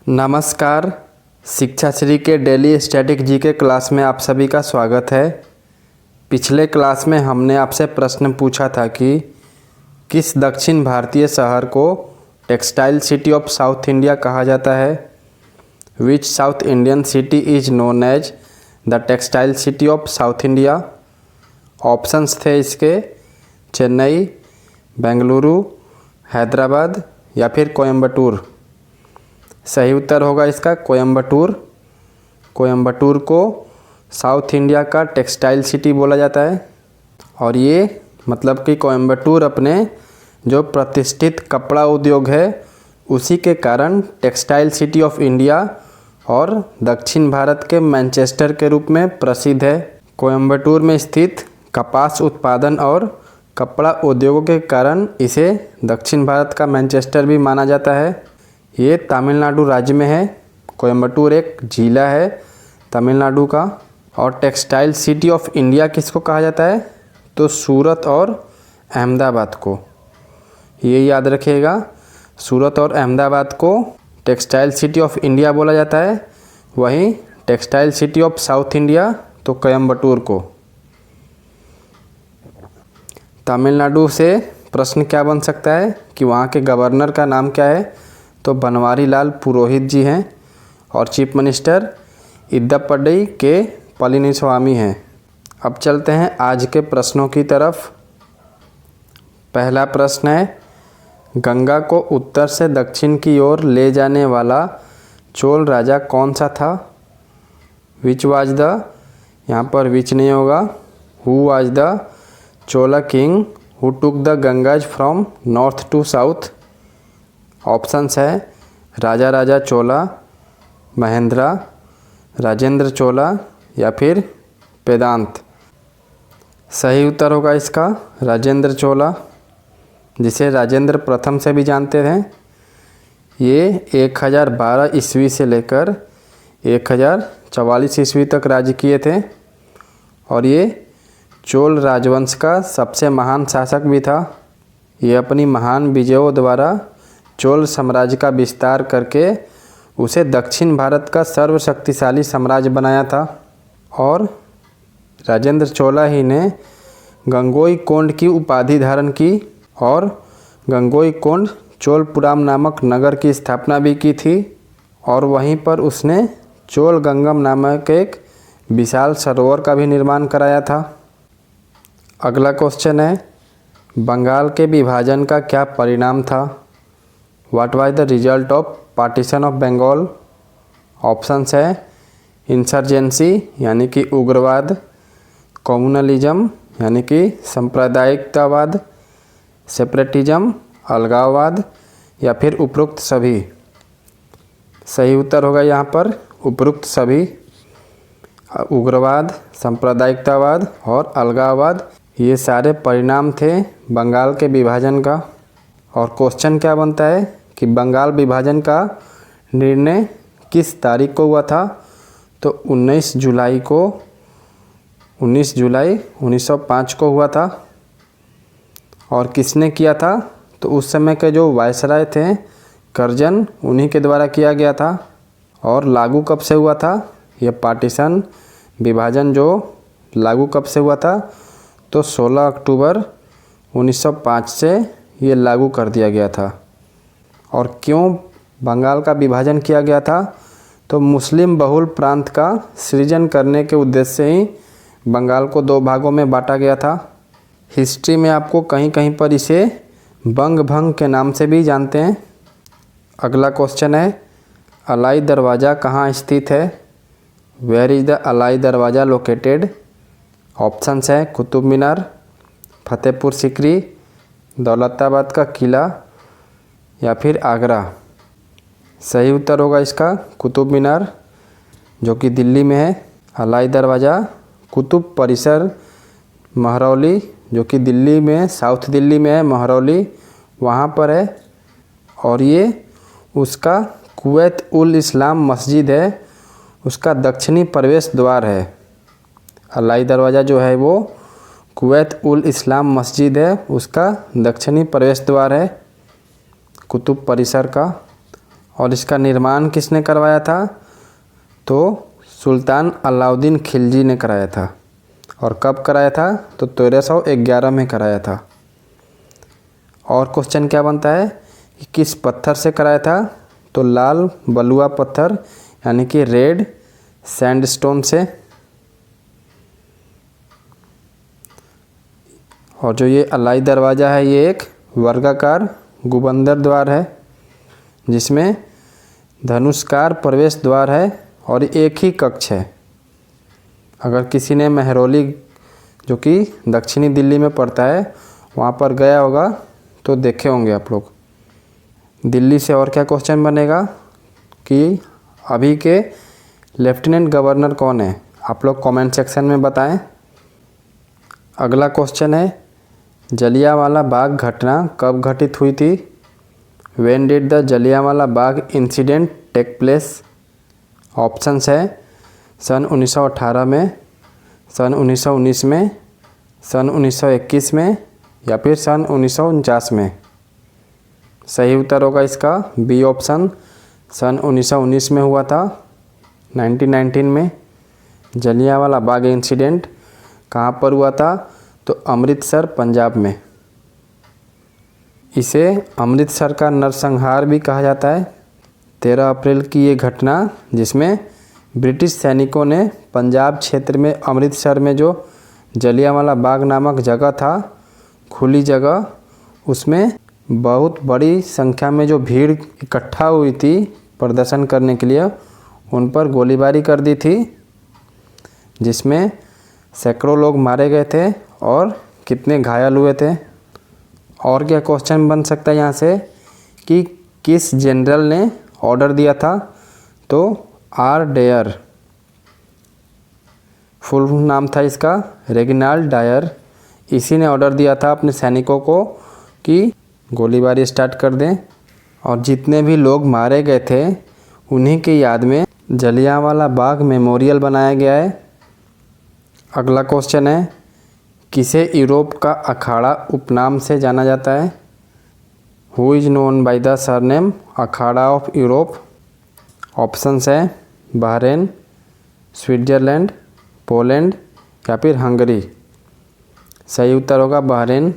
नमस्कार। शिक्षाश्री के daily static GK class में आप सभी का स्वागत है। पिछले क्लास में हमने आपसे प्रश्न पूछा था कि किस दक्षिण भारतीय शहर को textile city of South India कहा जाता है। Which South Indian city is known as the textile city of South India. Options थे इसके चेन्नई, बेंगलुरु, हैदराबाद या फिर कोयम्बटूर। सही उत्तर होगा इसका कोयम्बटूर। कोयम्बटूर को साउथ इंडिया का टेक्सटाइल सिटी बोला जाता है और ये मतलब कि कोयम्बटूर अपने जो प्रतिष्ठित कपड़ा उद्योग है उसी के कारण टेक्सटाइल सिटी ऑफ इंडिया और दक्षिण भारत के मैनचेस्टर के रूप में प्रसिद्ध है। कोयम्बटूर में स्थित कपास उत्पादन और कपड़ा उद्योगों के कारण इसे दक्षिण भारत का मैनचेस्टर भी माना जाता है। ये तमिलनाडु राज्य में है। कोयम्बटूर एक जिला है तमिलनाडु का। और टेक्सटाइल सिटी ऑफ इंडिया किसको कहा जाता है तो सूरत और अहमदाबाद को। ये याद रखिएगा, सूरत और अहमदाबाद को टेक्सटाइल सिटी ऑफ इंडिया बोला जाता है। वहीं textile city of South India तो कोयम्बटूर को। तमिलनाडु से प्रश्न क्या बन सकता है कि वहाँ के गवर्नर का नाम क्या है तो बनवारी लाल पुरोहित जी हैं और चीफ मिनिस्टर इद्दप्पडी के पलनीस्वामी हैं। अब चलते हैं आज के प्रश्नों की तरफ। पहला प्रश्न है, गंगा को उत्तर से दक्षिण की ओर ले जाने वाला चोल राजा कौन सा था। विच वाज द, यहाँ पर विच नहीं होगा, who was the Chola king who took the Gangas from north to south. Options है राजा राजा चोला, महेंद्रा, राजेंद्र चोला या फिर पेदांत। सही उत्तर होगा इसका राजेंद्र चोला, जिसे राजेंद्र प्रथम से भी जानते थे। ये 1012 ईस्वी से लेकर 1044 ईस्वी तक राज्य किए थे और ये चोल राजवंश का सबसे महान शासक भी था। ये अपनी महान विजयों द्वारा चोल साम्राज्य का विस्तार करके उसे दक्षिण भारत का सर्वशक्तिशाली साम्राज्य बनाया था। और राजेंद्र चोला ही ने गंगोईकोंड की उपाधि धारण की और गंगोईकोंड चोलपुरम नामक नगर की स्थापना भी की थी और वहीं पर उसने चोल गंगम नामक एक विशाल सरोवर का भी निर्माण कराया था। अगला क्वेश्चन है, बंगाल के विभाजन का क्या परिणाम था। What was the result of partition of Bengal. Options है इंसर्जेंसी यानी कि उग्रवाद, कम्युनलिज्म यानी कि सांप्रदायिकतावाद, सेपरेटिज्म अलगाववाद या फिर उपरोक्त सभी। सही उत्तर होगा यहाँ पर उपरोक्त सभी। उग्रवाद, सांप्रदायिकतावाद और अलगाववाद ये सारे परिणाम थे बंगाल के विभाजन का। और क्वेश्चन क्या बनता है कि बंगाल विभाजन का निर्णय किस तारीख को हुआ था तो 19 जुलाई 1905 को हुआ था। और किसने किया था तो उस समय के जो वायसराय थे कर्जन, उन्हीं के द्वारा किया गया था। और लागू कब से हुआ था यह पार्टीशन विभाजन जो लागू कब से हुआ था तो 16 अक्टूबर 1905 से ये लागू कर दिया गया था। और क्यों बंगाल का विभाजन किया गया था तो मुस्लिम बहुल प्रांत का सृजन करने के उद्देश्य से ही बंगाल को दो भागों में बांटा गया था। हिस्ट्री में आपको कहीं कहीं पर इसे बंग भंग के नाम से भी जानते हैं। अगला क्वेश्चन है, अलाई दरवाज़ा कहाँ स्थित है। वेयर इज़ द अलाई दरवाज़ा लोकेटेड। ऑप्शंस है कुतुब मीनार, फतेहपुर सिकरी, दौलताबाद का किला या फिर आगरा। सही उत्तर होगा इसका कुतुब मीनार जो कि दिल्ली में है। अलाई दरवाज़ा कुतुब परिसर महरौली जो कि दिल्ली में साउथ दिल्ली में है, महरौली वहाँ पर है। और ये उसका कुवैत उल इस्लाम मस्जिद है, उसका दक्षिणी प्रवेश द्वार है। अलाई दरवाज़ा जो है वो कुवैत उल इस्लाम मस्जिद है, उसका दक्षिणी प्रवेश द्वार है कुतुब परिसर का। और इसका निर्माण किसने करवाया था? तो सुल्तान अलाउद्दीन खिलजी ने कराया था। और कब कराया था? तो 1311 में कराया था। और क्वेश्चन क्या बनता है कि किस पत्थर से कराया था? तो लाल बलुआ पत्थर यानी कि रेड सैंडस्टोन से। और जो ये अलाई दरवाज़ा है ये एक वर्गाकार गुंबद द्वार है जिसमें धनुष्कार प्रवेश द्वार है और एक ही कक्ष है। अगर किसी ने मेहरौली जो कि दक्षिणी दिल्ली में पड़ता है वहाँ पर गया होगा तो देखे होंगे आप लोग। दिल्ली से और क्या क्वेश्चन बनेगा कि अभी के लेफ्टिनेंट गवर्नर कौन है? आप लोग कमेंट सेक्शन में बताएं। अगला क्वेश्चन है जलियांवाला बाग घटना कब घटित हुई थी? When did the Jallianwala Bagh incident take place? Options है सन 1918 में, सन 1919 में, सन 1921 में या फिर सन 1949 में। सही उत्तर होगा इसका बी ऑप्शन, सन 1919 में हुआ था। 1919 में जलियांवाला बाग इंसिडेंट कहाँ पर हुआ था? तो अमृतसर पंजाब में। इसे अमृतसर का नरसंहार भी कहा जाता है। 13 अप्रैल की ये घटना जिसमें ब्रिटिश सैनिकों ने पंजाब क्षेत्र में अमृतसर में जो जलियांवाला बाग नामक जगह था, खुली जगह, उसमें बहुत बड़ी संख्या में जो भीड़ इकट्ठा हुई थी प्रदर्शन करने के लिए, उन पर गोलीबारी कर दी थी जिसमें सैकड़ों लोग मारे गए थे और कितने घायल हुए थे। और क्या क्वेश्चन बन सकता है यहाँ से कि किस जनरल ने ऑर्डर दिया था? तो आर डेयर, फुल नाम था इसका रेगिनाल्ड डायर। इसी ने ऑर्डर दिया था अपने सैनिकों को कि गोलीबारी स्टार्ट कर दें। और जितने भी लोग मारे गए थे उन्हीं की याद में जलियांवाला बाग मेमोरियल बनाया गया है। अगला क्वेश्चन है किसे यूरोप का अखाड़ा उपनाम से जाना जाता है? Who is known by the surname Akhara of Europe? Options है बहरीन, स्विट्ज़रलैंड, पोलैंड या फिर हंगरी। सही उत्तर होगा बहरीन।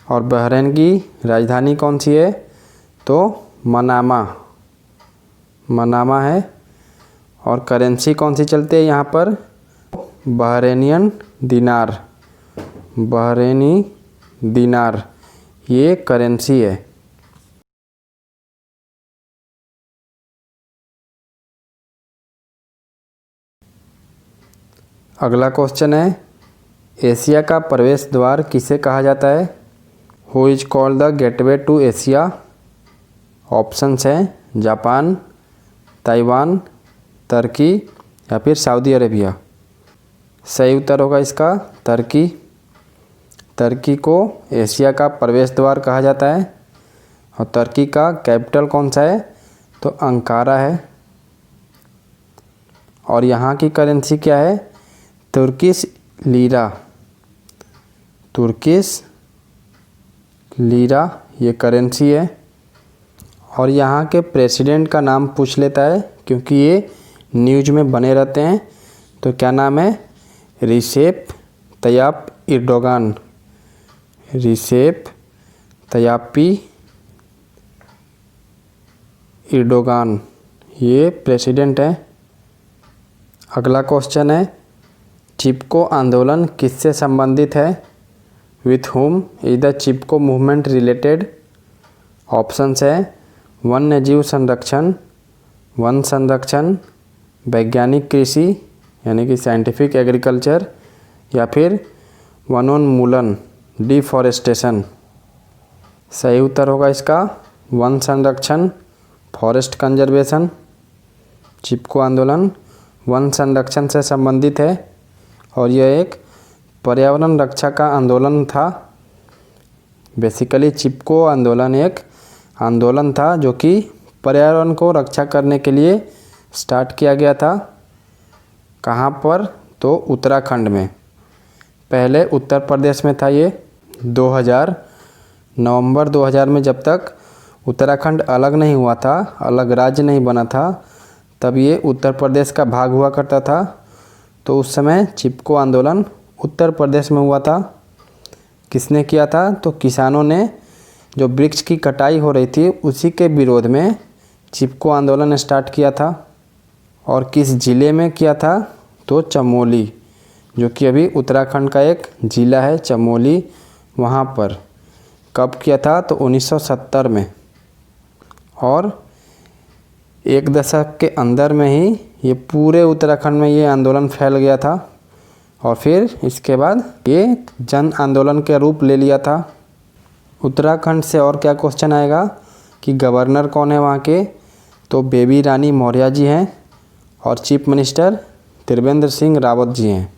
और बहरीन की राजधानी कौन सी है? तो मनामा है। और करेंसी कौन सी चलती है यहाँ पर? बहरेनियन दिनार, बहरेनी दिनार ये करेंसी है। अगला क्वेश्चन है एशिया का प्रवेश द्वार किसे कहा जाता है? Who is called the gateway to Asia? Options हैं जापान, ताइवान, तुर्की या फिर सऊदी अरेबिया। सही उत्तर होगा इसका तुर्की। तुर्की को एशिया का प्रवेश द्वार कहा जाता है। और तुर्की का कैपिटल कौन सा है? तो अंकारा है। और यहाँ की करेंसी क्या है? तुर्किश लीरा, तुर्किश लीरा ये करेंसी है। और यहाँ के प्रेसिडेंट का नाम पूछ लेता है क्योंकि ये न्यूज़ में बने रहते हैं। तो क्या नाम है? रिसेप तैयप एर्दोगान, रिसेप तैयपी एर्दोगान ये प्रेसिडेंट है। अगला क्वेश्चन है चिपको आंदोलन किससे संबंधित है? With whom is the Chipko movement related? Options है वन्य जीव संरक्षण, वन संरक्षण, वैज्ञानिक कृषि यानी कि साइंटिफिक एग्रीकल्चर या फिर वनोन्मूलन डिफॉरेस्टेशन। सही उत्तर होगा इसका वन संरक्षण, फॉरेस्ट कंजर्वेशन। चिपको आंदोलन वन संरक्षण से संबंधित है और यह एक पर्यावरण रक्षा का आंदोलन था। बेसिकली चिपको आंदोलन एक आंदोलन था जो कि पर्यावरण को रक्षा करने के लिए स्टार्ट किया गया था। कहाँ पर? तो उत्तराखंड में। पहले उत्तर प्रदेश में था ये। नवंबर 2000 में जब तक उत्तराखंड अलग नहीं हुआ था, अलग राज्य नहीं बना था, तब ये उत्तर प्रदेश का भाग हुआ करता था। तो उस समय चिपको आंदोलन उत्तर प्रदेश में हुआ था। किसने किया था? तो किसानों ने जो वृक्ष की कटाई हो रही थी उसी के विरोध में चिपको आंदोलन स्टार्ट किया था। और किस ज़िले में किया था? तो चमोली, जो कि अभी उत्तराखंड का एक ज़िला है चमोली, वहाँ पर। कब किया था? तो 1970 में। और एक दशक के अंदर में ही ये पूरे उत्तराखंड में ये आंदोलन फैल गया था और फिर इसके बाद ये जन आंदोलन के रूप ले लिया था। उत्तराखंड से और क्या क्वेश्चन आएगा कि गवर्नर कौन है वहाँ के? तो बेबी रानी मौर्य जी हैं और चीफ मिनिस्टर त्रिवेंद्र सिंह रावत जी हैं।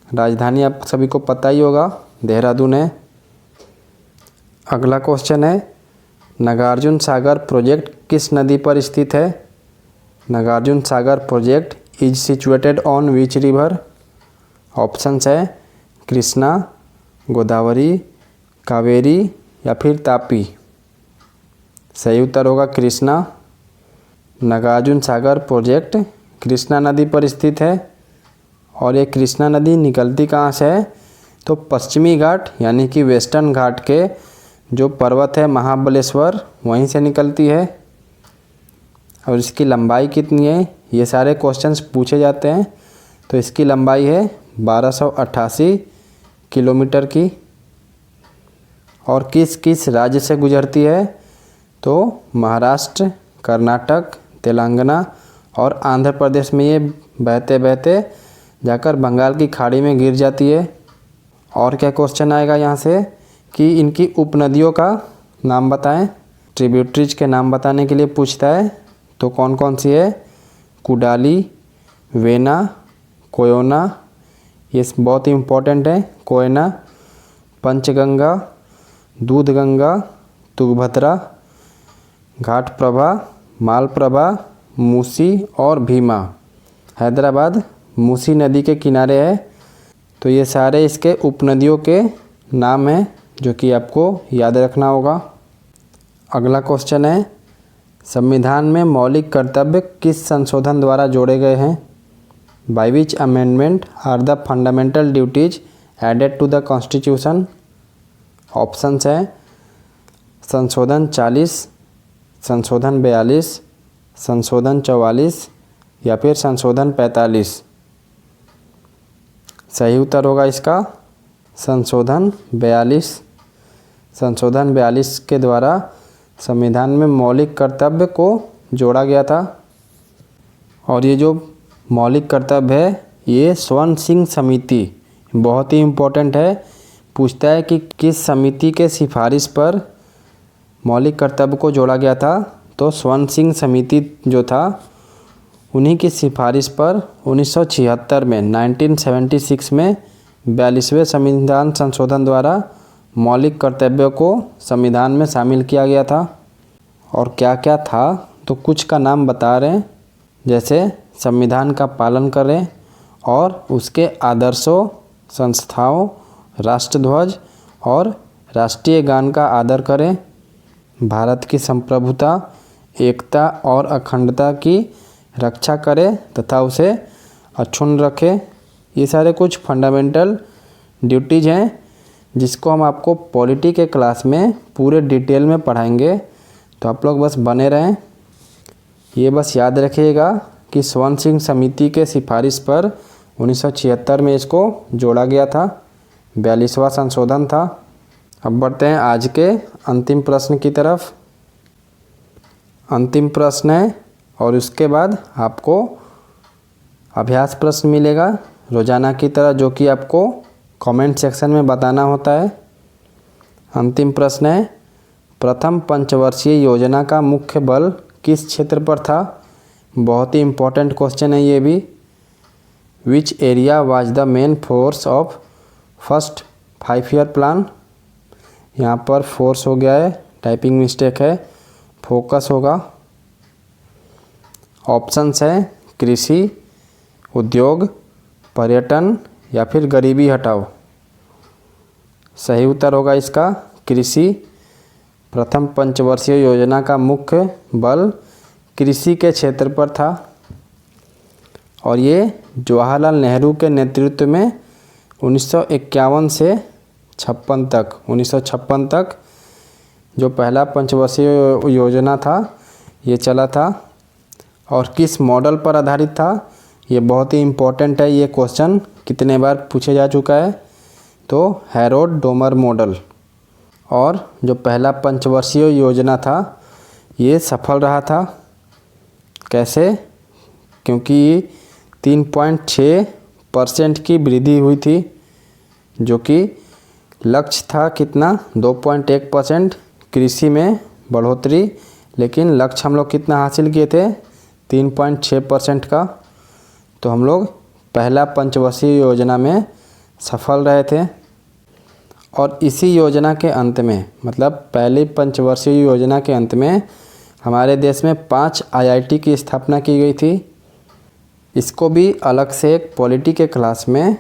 राजधानी आप सभी को पता ही होगा, देहरादून है। अगला क्वेश्चन है, नागार्जुन सागर प्रोजेक्ट किस नदी पर स्थित है? Nagarjuna Sagar project is situated on which river? Options है कृष्णा, गोदावरी, कावेरी या फिर तापी। सही उत्तर होगा कृष्णा। नागार्जुन सागर प्रोजेक्ट कृष्णा नदी पर स्थित है। और ये कृष्णा नदी निकलती कहाँ से है? तो पश्चिमी घाट यानी कि वेस्टर्न घाट के जो पर्वत है महाबलेश्वर, वहीं से निकलती है। और इसकी लंबाई कितनी है? ये सारे क्वेश्चंस पूछे जाते हैं। तो इसकी लंबाई है 1288 किलोमीटर की। और किस किस राज्य से गुजरती है? तो महाराष्ट्र, कर्नाटक, तेलंगाना और आंध्र प्रदेश में ये बहते बहते जाकर बंगाल की खाड़ी में गिर जाती है। और क्या क्वेश्चन आएगा यहाँ से कि इनकी उपनदियों का नाम बताएं। ट्रिब्यूटरीज के नाम बताने के लिए पूछता है। तो कौन कौन सी है? कुडाली, वेना, कोयना, ये बहुत ही इम्पोर्टेंट है, कोयना, पंचगंगा, दूधगंगा, तुंगभद्रा, घाटप्रभा, मालप्रभा, मूसी और भीमा। हैदराबाद मूसी नदी के किनारे है। तो ये सारे इसके उपनदियों के नाम हैं जो कि आपको याद रखना होगा। अगला क्वेश्चन है, संविधान में मौलिक कर्तव्य किस संशोधन द्वारा जोड़े गए हैं? By which amendment are the fundamental duties added to the constitution? Options हैं संशोधन 40, संशोधन 42, संशोधन 44 या फिर संशोधन 45। सही उत्तर होगा इसका संशोधन 42। संशोधन 42 के द्वारा संविधान में मौलिक कर्तव्य को जोड़ा गया था। और ये जो मौलिक कर्तव्य है ये स्वर्ण सिंह समिति, बहुत ही इम्पोर्टेंट है। पूछता है कि किस समिति के सिफारिश पर मौलिक कर्तव्य को जोड़ा गया था? तो स्वर्ण सिंह समिति जो था उन्हीं की सिफारिश पर 1976 में 1976 में 42वें संविधान संशोधन द्वारा मौलिक कर्तव्यों को संविधान में शामिल किया गया था। और क्या क्या था? तो कुछ का नाम बता रहे हैं, जैसे संविधान का पालन करें और उसके आदर्शों, संस्थाओं, राष्ट्रध्वज और राष्ट्रीय गान का आदर करें, भारत की संप्रभुता, एकता और अखंडता की रक्षा करें तथा उसे अक्षुण्ण रखें। ये सारे कुछ फंडामेंटल ड्यूटीज़ हैं जिसको हम आपको पॉलिटी के क्लास में पूरे डिटेल में पढ़ाएंगे। तो आप लोग बस बने रहें। ये बस याद रखिएगा कि स्वर्ण सिंह समिति के सिफारिश पर 1976 में इसको जोड़ा गया था, 42वां संशोधन था। अब बढ़ते हैं आज के अंतिम प्रश्न की तरफ। अंतिम प्रश्न है और उसके बाद आपको अभ्यास प्रश्न मिलेगा रोज़ाना की तरह, जो कि आपको कमेंट सेक्शन में बताना होता है। अंतिम प्रश्न है, प्रथम पंचवर्षीय योजना का मुख्य बल किस क्षेत्र पर था? बहुत ही इम्पोर्टेंट क्वेश्चन है ये भी। Which area was the main force of first 5 year plan? यहाँ पर फोर्स हो गया है, टाइपिंग मिस्टेक है, फोकस होगा। ऑप्शंस है कृषि, उद्योग, पर्यटन या फिर गरीबी हटाओ। सही उत्तर होगा इसका कृषि। प्रथम पंचवर्षीय योजना का मुख्य बल कृषि के क्षेत्र पर था और ये जवाहरलाल नेहरू के नेतृत्व में 1951 से 1956 तक जो पहला पंचवर्षीय योजना था ये चला था। और किस मॉडल पर आधारित था, ये बहुत ही इम्पोर्टेंट है। ये क्वेश्चन कितने बार पूछे जा चुका है, तो हैरोल्ड डोमर मॉडल। और जो पहला पंचवर्षीय योजना था ये सफल रहा था। कैसे? क्योंकि 3.6% की वृद्धि हुई थी, जो कि लक्ष्य था कितना, 2.1% कृषि में बढ़ोतरी, लेकिन लक्ष्य हम लोग कितना हासिल किए थे, 3.6% का। तो हम लोग पहला पंचवर्षीय योजना में सफल रहे थे। और इसी योजना के अंत में, मतलब पहली पंचवर्षीय योजना के अंत में हमारे देश में 5 IIT की स्थापना की गई थी। इसको भी अलग से एक पॉलिटी के क्लास में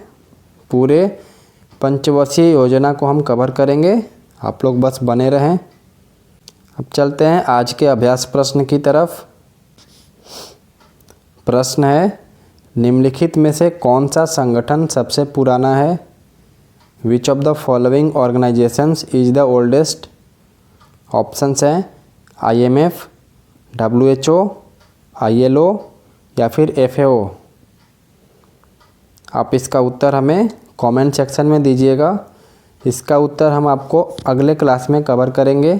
पूरे पंचवर्षीय योजना को हम कवर करेंगे। आप लोग बस बने रहें। अब चलते हैं आज के अभ्यास प्रश्न की तरफ। प्रश्न है, निम्नलिखित में से कौन सा संगठन सबसे पुराना है? Which of the following organisations is the oldest? Options हैं IMF, WHO, ILO या फिर FAO। आप इसका उत्तर हमें कमेंट सेक्शन में दीजिएगा। इसका उत्तर हम आपको अगले क्लास में कवर करेंगे।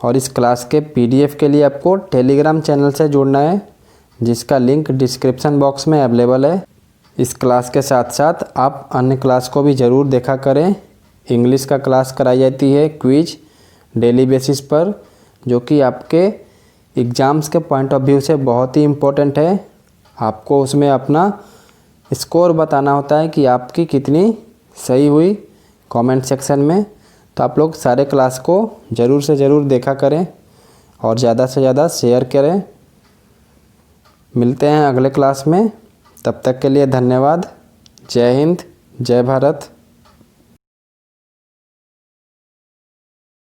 और इस क्लास के PDF के लिए आपको टेलीग्राम चैनल से जुड़ना है, जिसका लिंक डिस्क्रिप्शन बॉक्स में अवेलेबल है। इस क्लास के साथ साथ आप अन्य क्लास को भी ज़रूर देखा करें। इंग्लिश का क्लास कराई जाती है क्विज डेली बेसिस पर, जो कि आपके एग्ज़ाम्स के पॉइंट ऑफ व्यू से बहुत ही इम्पोर्टेंट है। आपको उसमें अपना स्कोर बताना होता है कि आपकी कितनी सही हुई कमेंट सेक्शन में। तो आप लोग सारे क्लास को ज़रूर से ज़रूर देखा करें और ज़्यादा से ज़्यादा शेयर करें। मिलते हैं अगले क्लास में, तब तक के लिए धन्यवाद। जय हिंद, जय भारत।